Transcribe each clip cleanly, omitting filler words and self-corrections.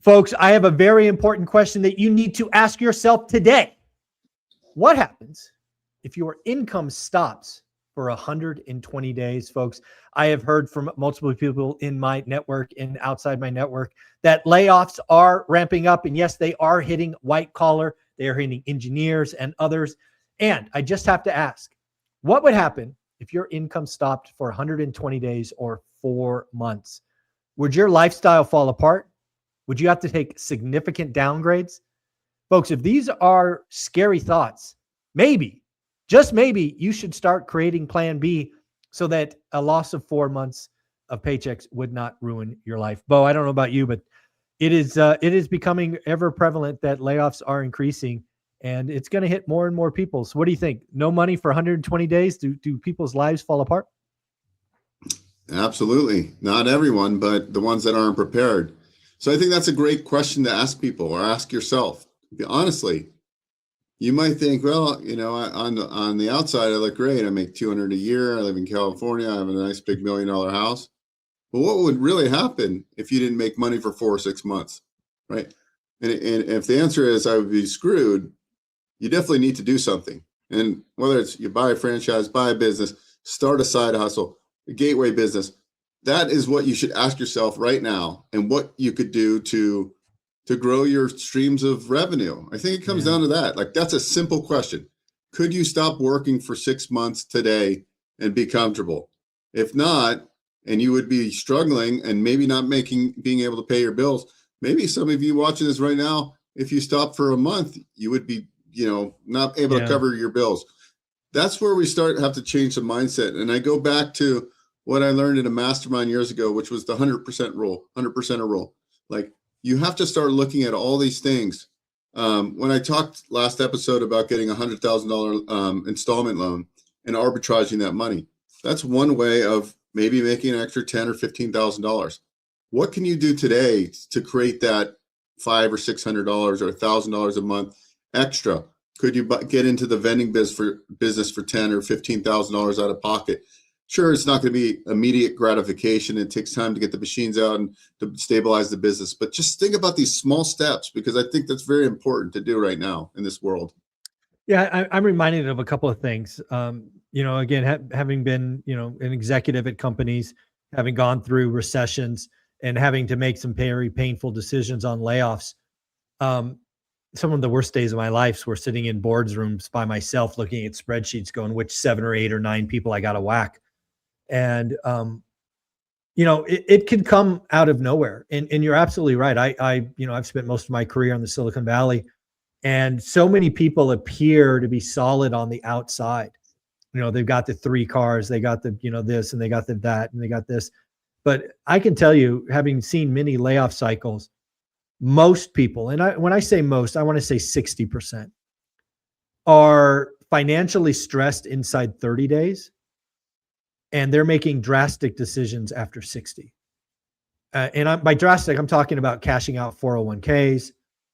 Folks, I have a very important question that you need to ask yourself today. What happens if your income stops for 120 days, folks? I have heard from multiple people in my network and outside my network that layoffs are ramping up. And yes, they are hitting white collar. They are hitting engineers and others. And I just have to ask, what would happen if your income stopped for 120 days or 4 months? Would your lifestyle fall apart? Would you have to take significant downgrades? Folks, if these are scary thoughts, maybe, just maybe, you should start creating plan B so that a loss of 4 months of paychecks would not ruin your life. Bo, I don't know about you, but it is becoming ever prevalent that layoffs are increasing, and it's going to hit more and more people. So what do you think? No money for 120 days? Do people's lives fall apart? Absolutely. Not everyone, but the ones that aren't prepared. So I think that's a great question to ask people or ask yourself. Honestly, you might think, well, on the outside, I look great. I make $200 a year. I live in California. I have a nice big $1 million house. But what would really happen if you didn't make money for 4 or 6 months, right? And if the answer is I would be screwed, you definitely need to do something. And whether it's you buy a franchise, buy a business, start a side hustle, a gateway business, that is what you should ask yourself right now, and what you could do to grow your streams of revenue. I think it comes down to that. Like, that's a simple question. Could you stop working for 6 months today and be comfortable? If not, and you would be struggling and maybe not being able to pay your bills, maybe some of you watching this right now, if you stop for a month, you would be, not able to cover your bills. That's where we have to change the mindset. And I go back to what I learned in a mastermind years ago, which was the 100% rule, 100% rule. Like, you have to start looking at all these things. When I talked last episode about getting a $100,000 installment loan and arbitraging that money, that's one way of maybe making an extra $10,000 or $15,000. What can you do today to create that $500 or $600 or $1,000 a month extra? Could you get into the vending business for $10,000 or $15,000 out of pocket? Sure, it's not going to be immediate gratification. It takes time to get the machines out and to stabilize the business. But just think about these small steps, because I think that's very important to do right now in this world. Yeah, I'm reminded of a couple of things. Again, having been, an executive at companies, having gone through recessions and having to make some very painful decisions on layoffs. Some of the worst days of my life were sitting in boardrooms by myself, looking at spreadsheets, going which 7 or 8 or 9 people I got to whack. And, it can come out of nowhere. And you're absolutely right. I've spent most of my career in the Silicon Valley, and so many people appear to be solid on the outside. They've got the 3 cars, they got the, this, and they got the that, and they got this. But I can tell you, having seen many layoff cycles, most people, and when I say most, I want to say 60%, are financially stressed inside 30 days. And they're making drastic decisions after 60. By drastic, I'm talking about cashing out 401ks.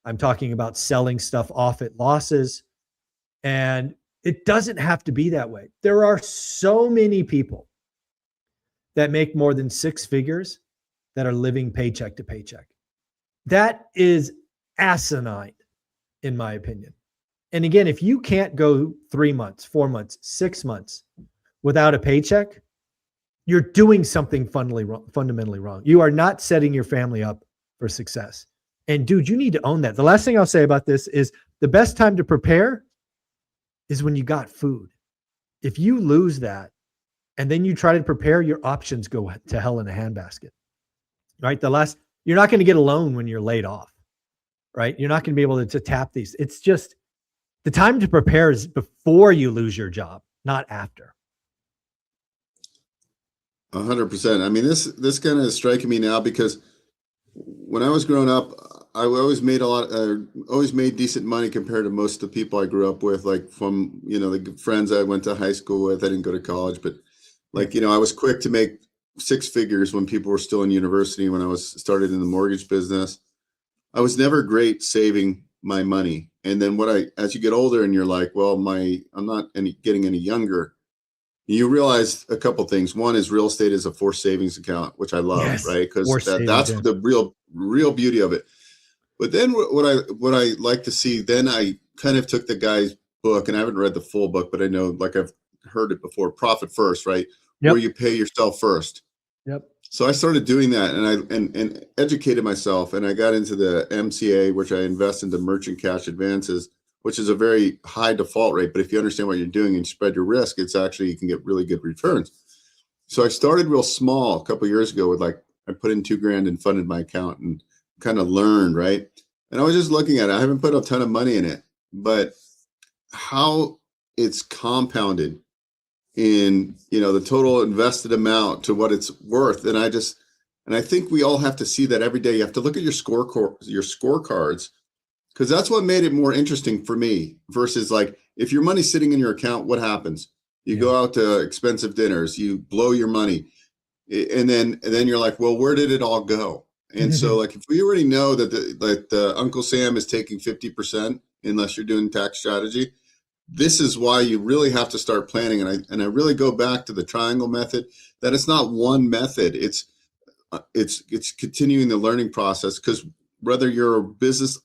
I'm talking about selling stuff off at losses. And it doesn't have to be that way. There are so many people that make more than 6 figures that are living paycheck to paycheck. That is asinine, in my opinion. And again, if you can't go 3 months, 4 months, 6 months without a paycheck, you're doing something fundamentally wrong. You are not setting your family up for success. And dude, you need to own that. The last thing I'll say about this is the best time to prepare is when you got food. If you lose that and then you try to prepare, your options go to hell in a handbasket, right? You're not going to get a loan when you're laid off, right? You're not going to be able to tap these. It's just the time to prepare is before you lose your job, not after. 100%. I mean, this kind of is striking me now, because when I was growing up, I always made always made decent money compared to most of the people I grew up with, like from, the friends I went to high school with. I didn't go to college, but I was quick to make 6 figures when people were still in university, when I was started in the mortgage business. I was never great saving my money. And then as you get older and you're like, well, I'm not getting any younger, you realize a couple things. One is real estate is a forced savings account, which I love, right? Because that's the real beauty of it. But then what I like to see, then I kind of took the guy's book, and I haven't read the full book, but I know, like, I've heard it before, Profit First, right? Where Yep. you pay yourself first. Yep. So I started doing that, and I educated myself, and I got into the MCA, which I invest into merchant cash advances, which is a very high default rate. But if you understand what you're doing and spread your risk, it's actually, you can get really good returns. So I started real small a couple of years ago with, like, I put in $2,000 and funded my account and kind of learned, right? And I was just looking at it. I haven't put a ton of money in it, but how it's compounded in, the total invested amount to what it's worth. And I think we all have to see that every day. You have to look at your scorecards, because that's what made it more interesting for me versus, like, if your money's sitting in your account, what happens? You go out to expensive dinners, you blow your money, and then you're like, well, where did it all go? And so, like, if we already know that Uncle Sam is taking 50%, unless you're doing tax strategy, this is why you really have to start planning. And I really go back to the triangle method, that it's not one method. It's continuing the learning process, because whether you're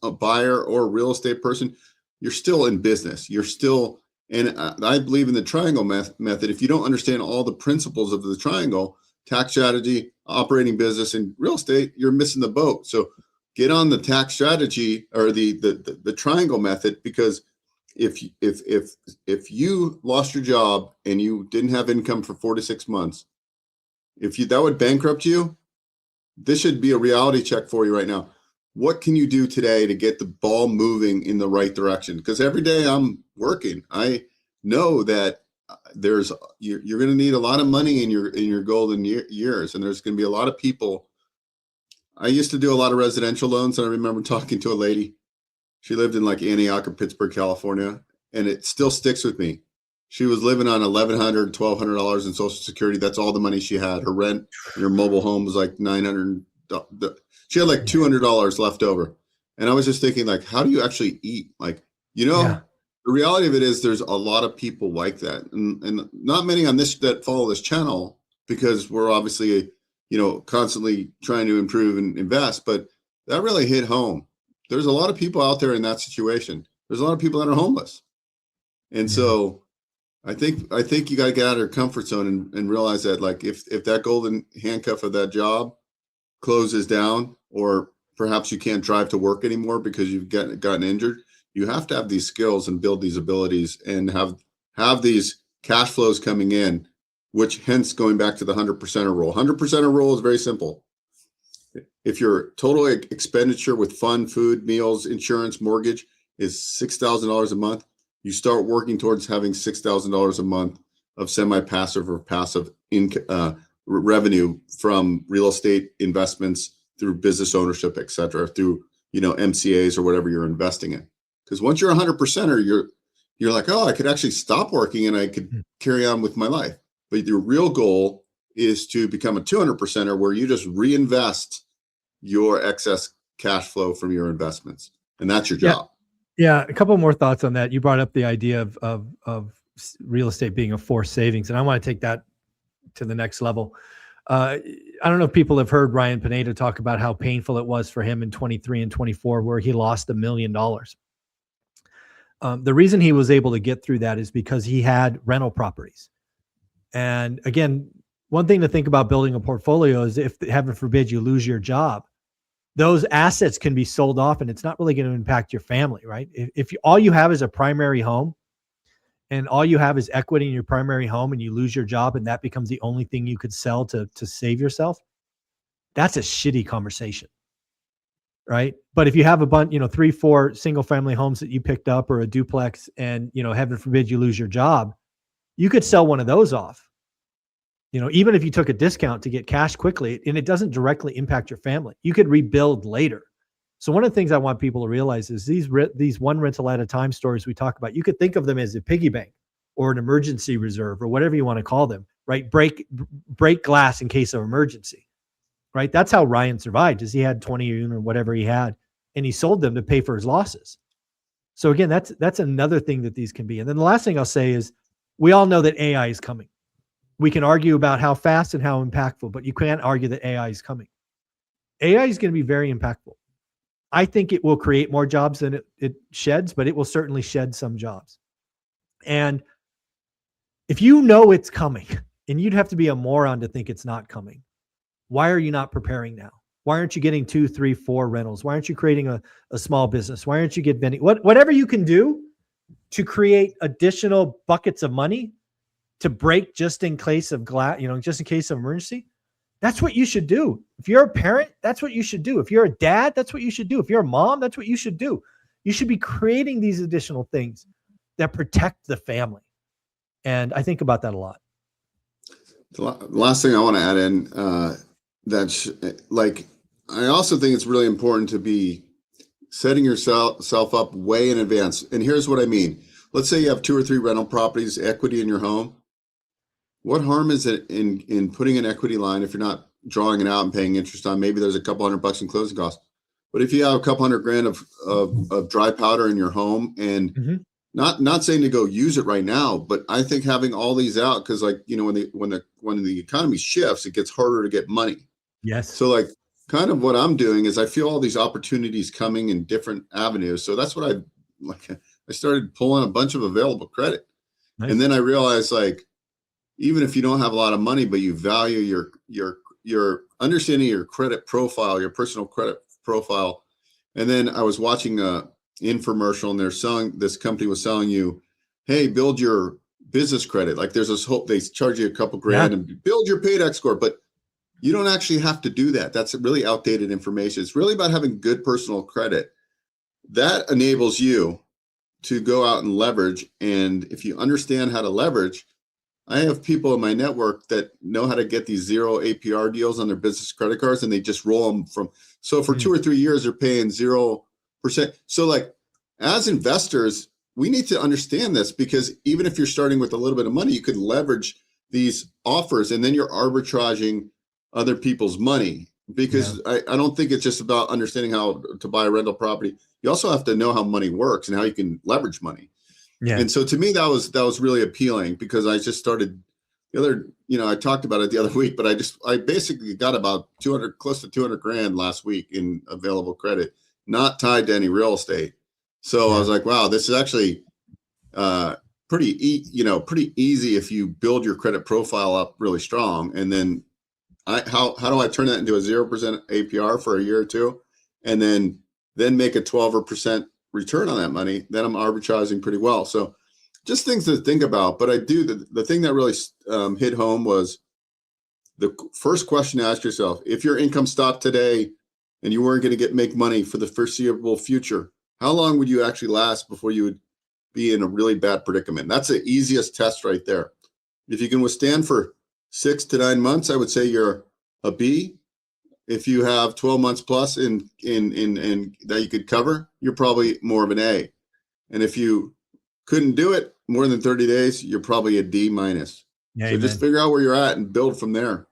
a buyer or a real estate person, you're still in business. You're still, and I believe in the triangle method. If you don't understand all the principles of the triangle, tax strategy, operating business, and real estate, you're missing the boat. So get on the tax strategy or the triangle method, because if you lost your job and you didn't have income for 4 to 6 months, that would bankrupt you. This should be a reality check for you right now. What can you do today to get the ball moving in the right direction? Because every day I'm working, I know that you're going to need a lot of money in your golden years, and there's going to be a lot of people. I used to do a lot of residential loans, and I remember talking to a lady. She lived in, like, Antioch or Pittsburgh, California, and it still sticks with me. She was living on $1,100, $1,200 in Social Security. That's all the money she had. Her rent in her mobile home was like $900. She had like $200 left over. And I was just thinking, like, how do you actually eat? Like, the reality of it is there's a lot of people like that, and not many on this that follow this channel, because we're obviously, constantly trying to improve and invest. But that really hit home. There's a lot of people out there in that situation. There's a lot of people that are homeless. And so I think you got to get out of your comfort zone and realize that, like, if that golden handcuff of that job closes down, or perhaps you can't drive to work anymore because you've gotten injured, you have to have these skills and build these abilities and have these cash flows coming in, which, hence going back to the 100%er rule. 100%er rule is very simple. If your total expenditure with fun, food, meals, insurance, mortgage is $6,000 a month, you start working towards having $6,000 a month of semi-passive or passive revenue from real estate investments, through business ownership, et cetera, through, MCAs or whatever you're investing in. Because once you're 100%er, you're like, oh, I could actually stop working and I could carry on with my life. But your real goal is to become a 200%er, where you just reinvest your excess cash flow from your investments. And that's your job. Yeah. A couple more thoughts on that. You brought up the idea of real estate being a forced savings, and I want to take that to the next level. I don't know if people have heard Ryan Pineda talk about how painful it was for him in 23 and 24, where he lost $1 million. The reason he was able to get through that is because he had rental properties. And again, one thing to think about building a portfolio is, if, heaven forbid, you lose your job, those assets can be sold off, and it's not really going to impact your family, right? If all you have is a primary home, and all you have is equity in your primary home, and you lose your job, and that becomes the only thing you could sell to save yourself, that's a shitty conversation, right? But if you have a bunch, 3, 4 single family homes that you picked up, or a duplex, and, heaven forbid you lose your job, you could sell one of those off. Even if you took a discount to get cash quickly, and it doesn't directly impact your family, you could rebuild later. So one of the things I want people to realize is these one rental at a time stories we talk about, you could think of them as a piggy bank or an emergency reserve or whatever you want to call them, right? Break glass in case of emergency, right? That's how Ryan survived, is he had 20 or whatever he had, and he sold them to pay for his losses. So again, that's another thing that these can be. And then the last thing I'll say is, we all know that AI is coming. We can argue about how fast and how impactful, but you can't argue that AI is coming. AI is going to be very impactful. I think it will create more jobs than it sheds, but it will certainly shed some jobs. And if you know it's coming, and you'd have to be a moron to think it's not coming, why are you not preparing now? Why aren't you getting 2, 3, 4 rentals? Why aren't you creating a small business? Why aren't you get vending? Whatever you can do to create additional buckets of money to break just in case of just in case of emergency, that's what you should do. If you're a parent, that's what you should do. If you're a dad, that's what you should do. If you're a mom, that's what you should do. You should be creating these additional things that protect the family. And I think about that a lot. The last thing I want to add in, I also think it's really important to be setting yourself up way in advance. And here's what I mean. Let's say you have 2 or 3 rental properties, equity in your home. What harm is it in putting an equity line if you're not drawing it out and paying interest on? Maybe there's a couple $100 in closing costs. But if you have a couple $100,000 of dry powder in your home, and not saying to go use it right now, but I think having all these out, because when the economy shifts, it gets harder to get money. Yes. So kind of what I'm doing is I feel all these opportunities coming in different avenues. So that's what I started pulling a bunch of available credit. Nice. And then I realized even if you don't have a lot of money, but you value your understanding your credit profile, your personal credit profile. And then I was watching a infomercial, and this company was selling you, hey, build your business credit. There's this hope they charge you a couple grand and build your paydex score, but you don't actually have to do that. That's really outdated information. It's really about having good personal credit. That enables you to go out and leverage. And if you understand how to leverage, I have people in my network that know how to get these 0 APR deals on their business credit cards, and they just roll them so for 2 or 3 years, they're paying 0%. So as investors, we need to understand this, because even if you're starting with a little bit of money, you could leverage these offers, and then you're arbitraging other people's money, because I don't think it's just about understanding how to buy a rental property. You also have to know how money works and how you can leverage money. Yeah. And so to me, that was really appealing, because I just started I talked about it the other week, but I basically got about close to 200 grand last week in available credit, not tied to any real estate. So I was like, wow, this is actually pretty easy if you build your credit profile up really strong. And then how do I turn that into a 0% APR for a year or two, and then make a 12% return on that money? Then I'm arbitraging pretty well. So just things to think about. But the thing that really hit home was the first question to ask yourself: if your income stopped today and you weren't going to make money for the foreseeable future, how long would you actually last before you would be in a really bad predicament? That's the easiest test right there. If you can withstand for 6 to 9 months, I would say you're a B. If you have 12 months plus in that you could cover, you're probably more of an A. And if you couldn't do it more than 30 days, you're probably a D minus. Yeah, so just figure out where you're at and build from there.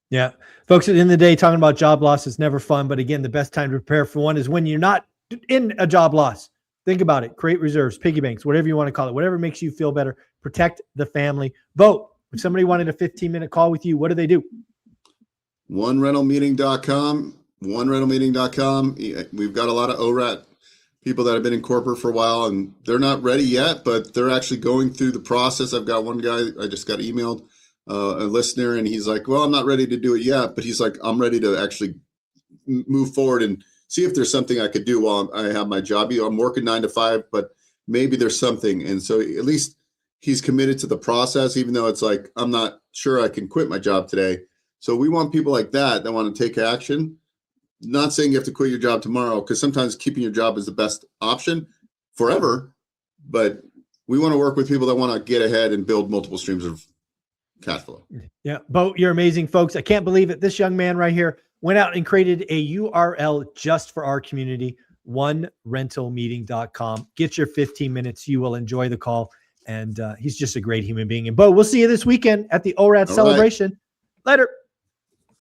Yeah. Folks, at the end of the day, talking about job loss is never fun. But again, the best time to prepare for one is when you're not in a job loss. Think about it. Create reserves, piggy banks, whatever you want to call it, whatever makes you feel better. Protect the family. Vote. If somebody wanted a 15-minute call with you, what do they do? OneRentalMeeting.com. OneRentalMeeting.com. We've got a lot of ORAT people that have been in corporate for a while, and they're not ready yet, but they're actually going through the process. I've got one guy I just got emailed, a listener, and he's like, well, I'm not ready to do it yet, but he's like, I'm ready to actually move forward and see if there's something I could do while I have my job. I'm working 9 to 5, but maybe there's something. And so at least he's committed to the process, even though it's like, I'm not sure I can quit my job today. So we want people like that want to take action. Not saying you have to quit your job tomorrow, because sometimes keeping your job is the best option forever. But we want to work with people that want to get ahead and build multiple streams of cash flow. Yeah. Bo, you're amazing, folks. I can't believe it. This young man right here went out and created a URL just for our community, OneRentalMeeting.com. Get your 15 minutes. You will enjoy the call. And he's just a great human being. And Bo, we'll see you this weekend at the ORAT celebration. Later.